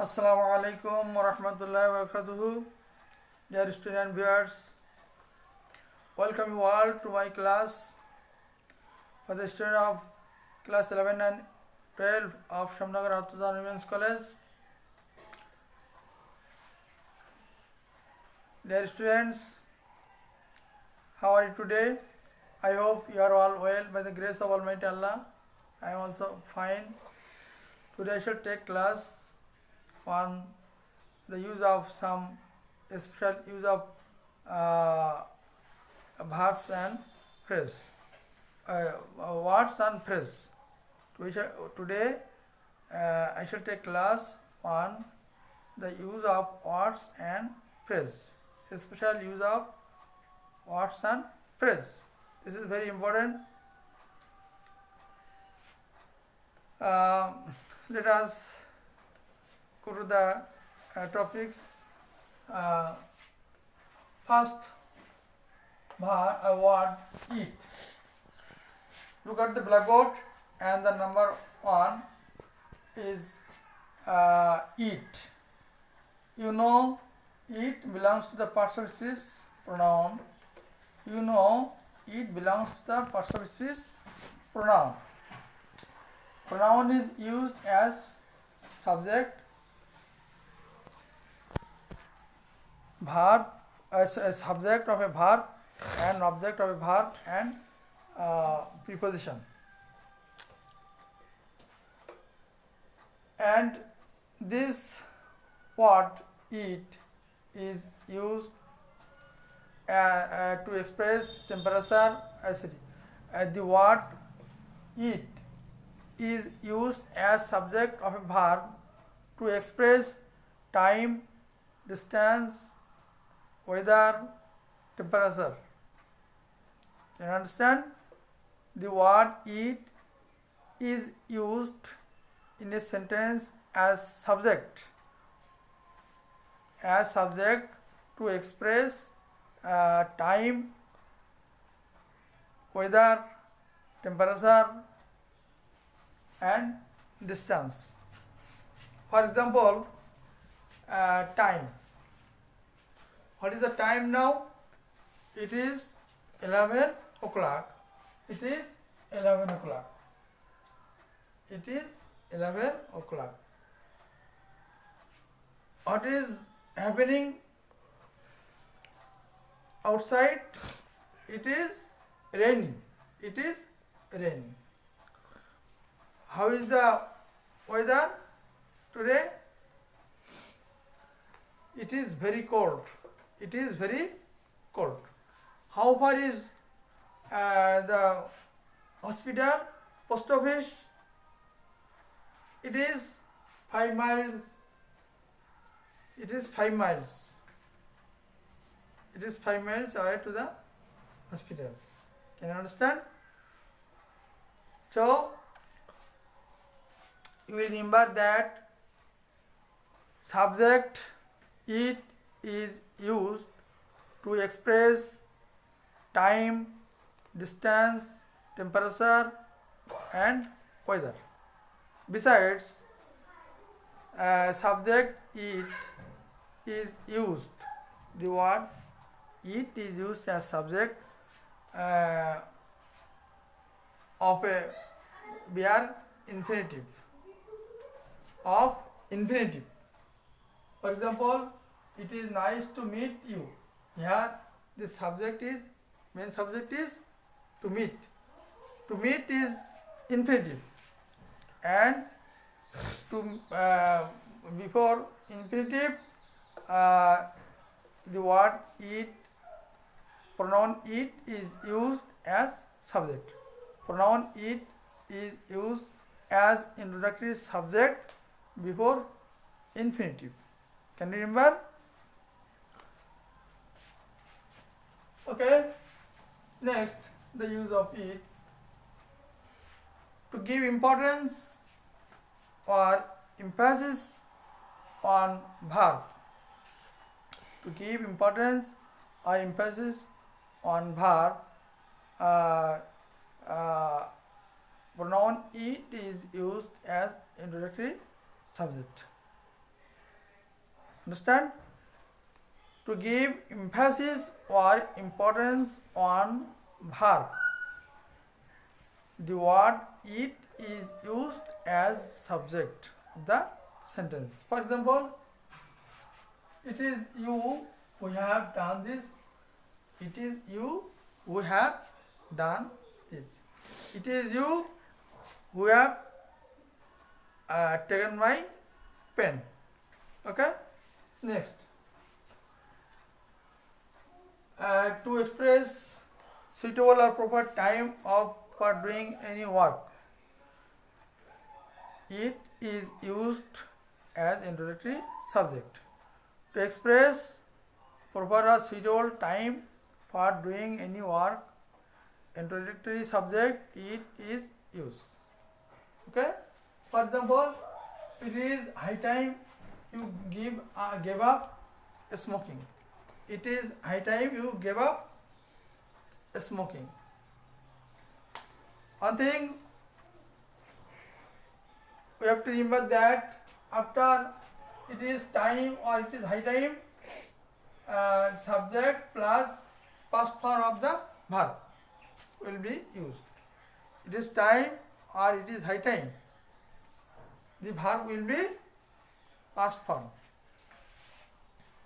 Assalamu alaikum wa rahmatullahi wa barakatuhu. Dear student viewers, welcome you all to my class for the student of class 11 and 12 of Shamnagar Hafizan Women's College. Dear students, how are you today? I hope you are all well by the grace of Almighty Allah. I am also fine. Today I shall take class on the use of some special use of verbs and phrase, words and phrase. Today I shall take class on the use of words and phrase, special use of words and phrase. This is very important. Let us go to the topics. First word eat. Look at the blackboard and the number 1 is eat. You know, eat belongs to the person speech pronoun. You know, it belongs to the person speech pronoun. Pronoun is used as subject, verb, as a subject of a verb and object of a verb and preposition. And this word eat is used to express temperature, acidity. The word eat is used as subject of a verb to express time, distance, weather, temperature. Can you understand? The word eat is used in a sentence as subject to express time, weather, temperature and distance. For example, time. What is the time now? It is 11 o'clock. It is 11 o'clock. It is 11 o'clock. What is happening outside? It is raining. It is raining. How is the weather today? It is very cold. It is very cold. How far is the hospital, post office? It is 5 miles. It is 5 miles. It is 5 miles away to the hospitals. Can you understand? So, you will remember that subject it is used to express time, distance, temperature and weather. Besides, subject it is used, the word it is used as subject of a bare infinitive. Of infinitive. For example, it is nice to meet you. Here the subject is, main subject is to meet. To meet is infinitive. And to before infinitive the word it, pronoun it is used as subject. Pronoun it is used as introductory subject before infinitive. Can you remember? Okay. Next, the use of it. To give importance or emphasis on verb. To give importance or emphasis on verb, pronoun it is used as introductory subject. Understand? To give emphasis or importance on verb, the word it is used as subject of the sentence. For example, it is you who have done this. It is you who have done this. It is you who have taken my pen. Okay? Next. To express suitable or proper time for doing any work, it is used as introductory subject. To express proper or suitable time for doing any work, introductory subject, it is used. Okay? For example, it is high time you gave up smoking. It is high time you gave up smoking. One thing we have to remember that after it is time or it is high time, subject plus past form of the verb will be used. It is time or it is high time. The verb will be past form.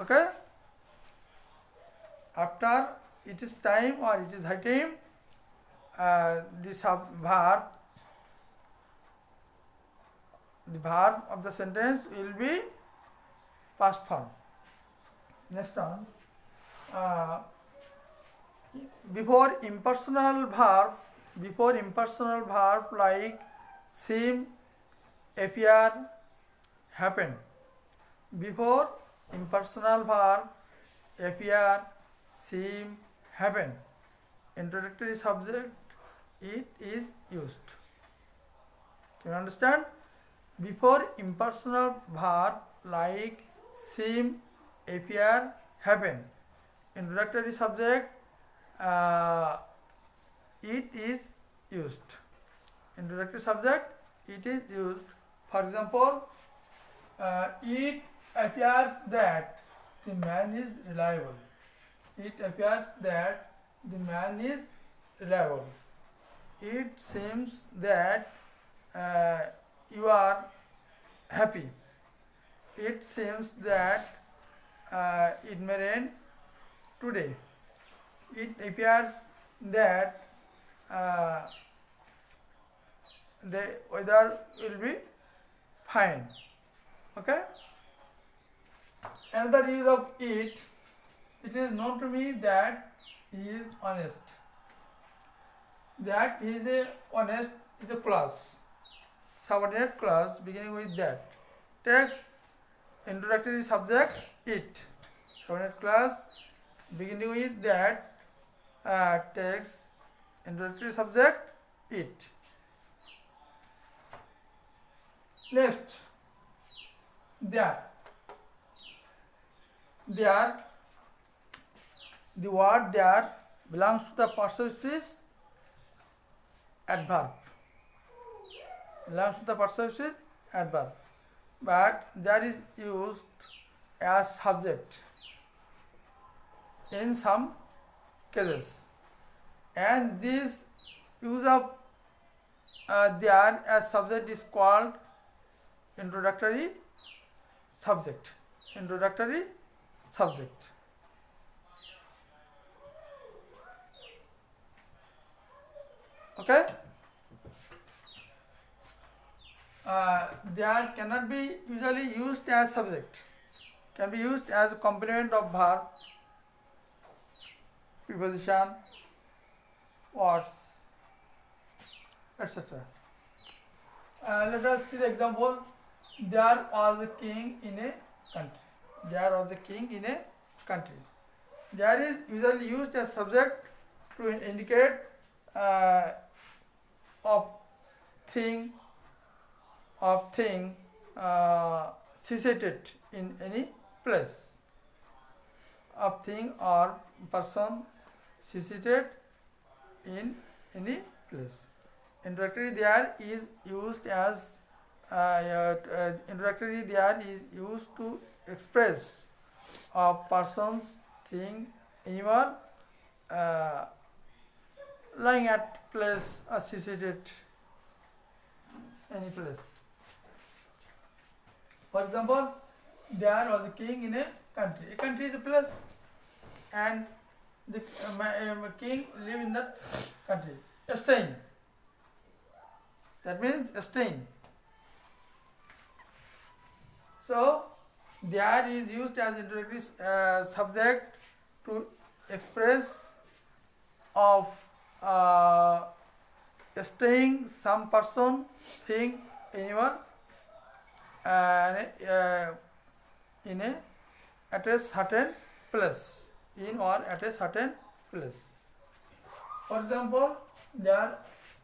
Okay? After it is time or it is high time, the verb of the sentence will be past form. Next one. Before impersonal verb like seem, appear, happen. Before impersonal verb appear, seem, happen, introductory subject, it is used. Can you understand? Before impersonal verb like seem, appear, happen, introductory subject, it is used. Introductory subject, it is used. For example, it appears that the man is reliable. It appears that the man is reliable. It seems that you are happy. It seems that it may rain today. It appears that the weather will be fine. Okay? Another use of it is known to me that he is honest. That he is a honest is a clause, subordinate clause beginning with that. Takes introductory subject it. Subordinate clause beginning with that takes introductory subject it. Next, there. There, the word there belongs to the passive speech adverb. Belongs to the passive speech adverb. But there is used as subject in some cases. And this use of there as subject is called introductory subject. Introductory subject. Okay? There cannot be usually used as subject. Can be used as a complement of verb, preposition, words, etc. Let us see the example. There was a king in a country. There was a king in a country. There is usually used as subject to indicate of thing situated in any place. Of thing or person situated in any place. Introductory there is used as introductory there is used to express a person's thing, animal, lying at place associated any place. For example, there was a king in a country. A country is a place, and the king live in that country. Staying. That means staying. So there is used as introductory subject to express of staying some person, thing, animal, in a at a certain place, in or at a certain place. For example, there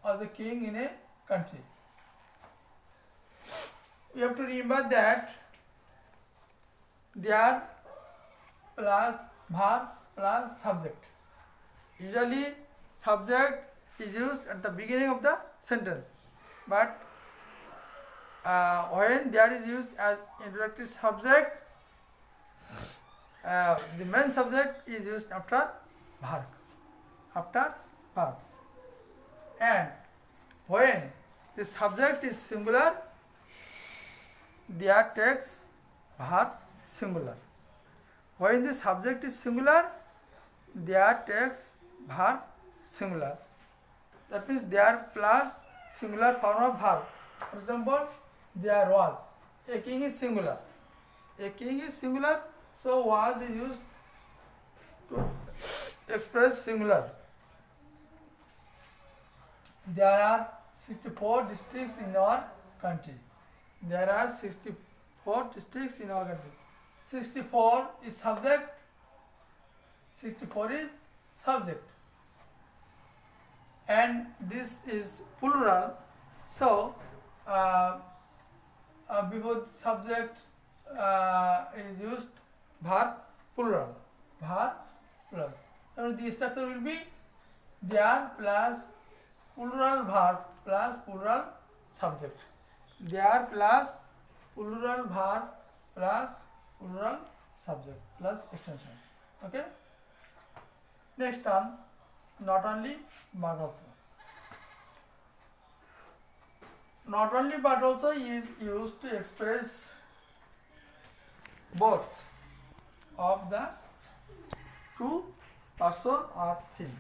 was a king in a country. You have to remember that there plus verb plus subject. Usually subject is used at the beginning of the sentence, but when there is used as introductory subject, the main subject is used after verb. And when the subject is singular, there takes verb singular. When the subject is singular, there takes verb singular. That means there plus singular form of verb. For example, there was. A king is singular. A king is singular, so was is used to express singular. There are 64 districts in our country. There are 64 districts in our country. 64 is subject. 64 is subject. And this is plural. So, before subject is used verb plural. Verb plus. So, the structure will be there plus plural verb plus plural subject. There plus plural verb plus plural subject plus extension. Okay. Next one, not only but also. Not only but also is used to express both of the two person or thing.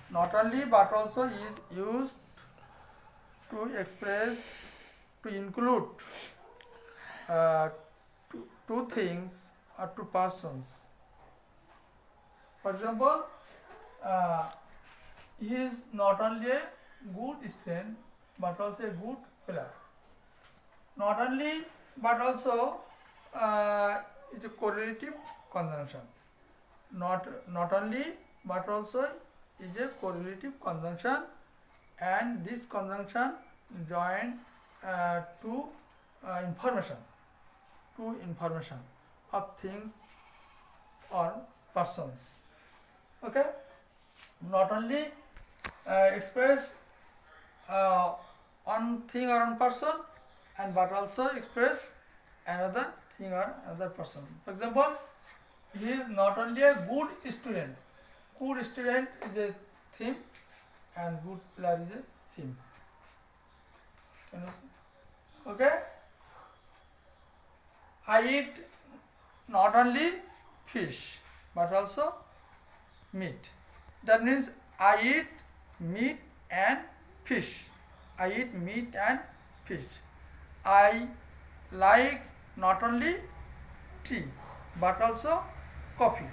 Not only but also is used to express, to include two things or two persons. For example, he is not only a good student but also a good player. Not only but also is a correlative conjunction. Not only but also is a correlative conjunction, and this conjunction join two information of things or persons. Okay. Not only express one thing or one person, and but also express another thing or another person. For example, he is not only a good student. Good student is a theme, and good player is a theme. Can you see? Okay. I eat not only fish but also meat. That means I eat meat and fish. I eat meat and fish. I like not only tea but also coffee.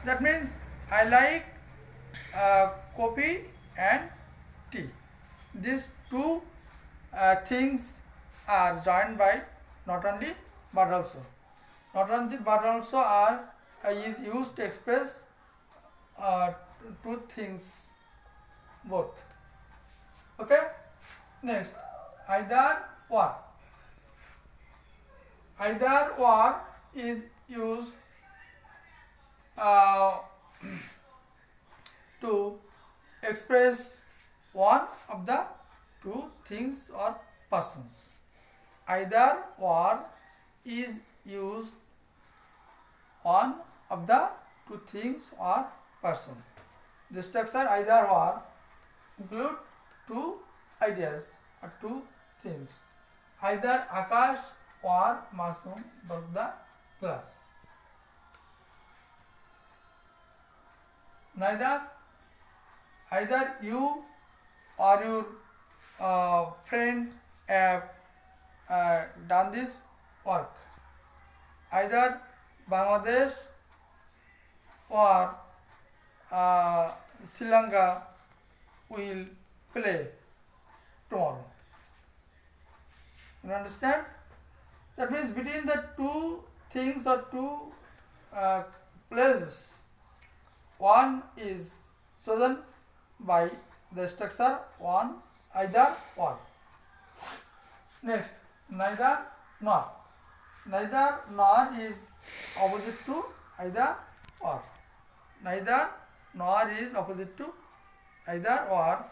That means I like coffee and tea. These two things are joined by not only but also. Not only but also are is used to express two things both. Okay. Next, either or. Either or is used to express one of the two things or persons. Either or is used one of the two things or person. The structure either or include two ideas or two things. Either Akash or Masoom broke the glass. Either you or your friend have done this work. Either Bangladesh or Sri Lanka will play tomorrow. You understand? That means between the two things or two places, one is chosen by the structure one, either or. Next, neither nor. Neither nor is opposite to either or. Neither nor is opposite to either or.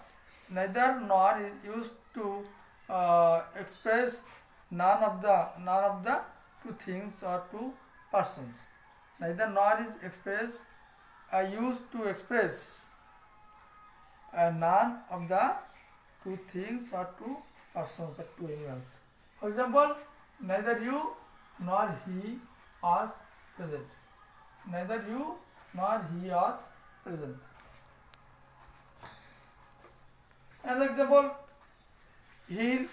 Neither nor is used to express none of the two things or two persons. Neither nor is expressed used to express none of the two things or two persons or two animals. For example, neither you nor he was present. Neither you nor he was present. Another example, he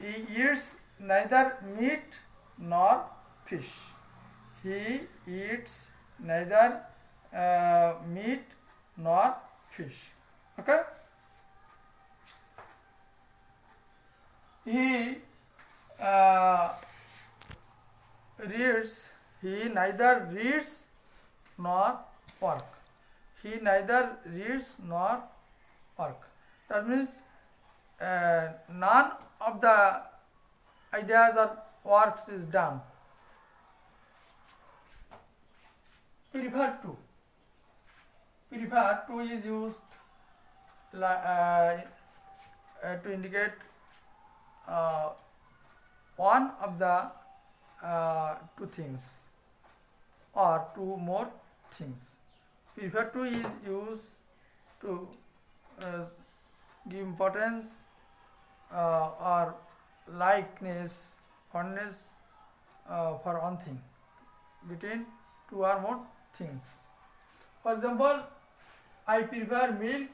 eats neither meat nor fish. He eats neither meat nor fish. Okay? He reads. He neither reads nor work. He neither reads nor work. That means none of the ideas or works is done. Prefer to. Prefer to is used to indicate one of the two things or two more things. Prefer to is used to give importance or likeness, fondness for one thing between two or more things. For example, I prefer milk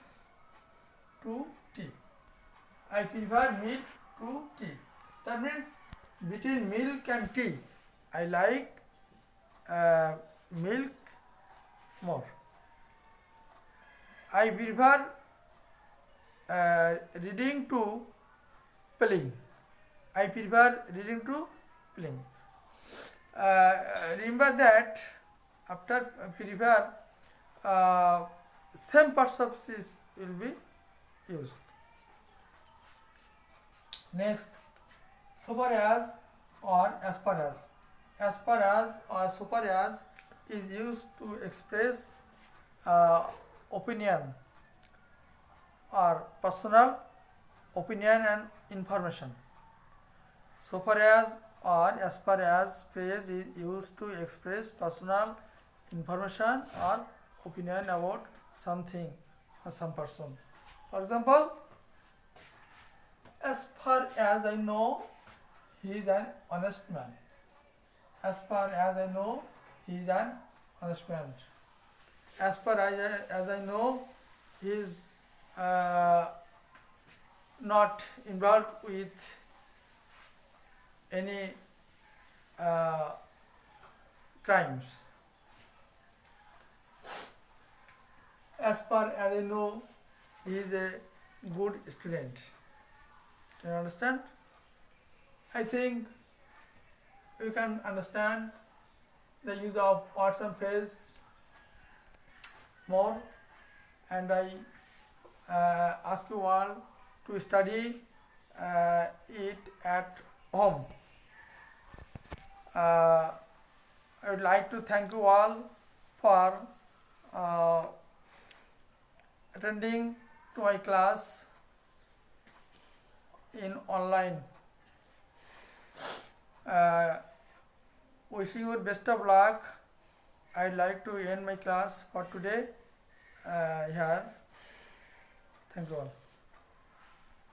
to tea. I prefer milk to tea. That means between milk and tea, I like milk more. I prefer reading to playing. I prefer reading to playing. Remember that after prefer, same parts of this will be used. Next, so far as or as far as. As far as or so far as is used to express opinion or personal opinion and information. So far as or as far as phrase is used to express personal information or opinion about something or some person. For example, as far as I know, he is an honest man. As far as I know, he is an honest man. As far as I know, he is not involved with any crimes. As far as I know, he is a good student. Can you understand? I think you can understand the use of words and phrase more, and I ask you all to study it at home. I would like to thank you all for attending to my class in online. Wishing you best of luck. I'd like to end my class for today here. Thank you all.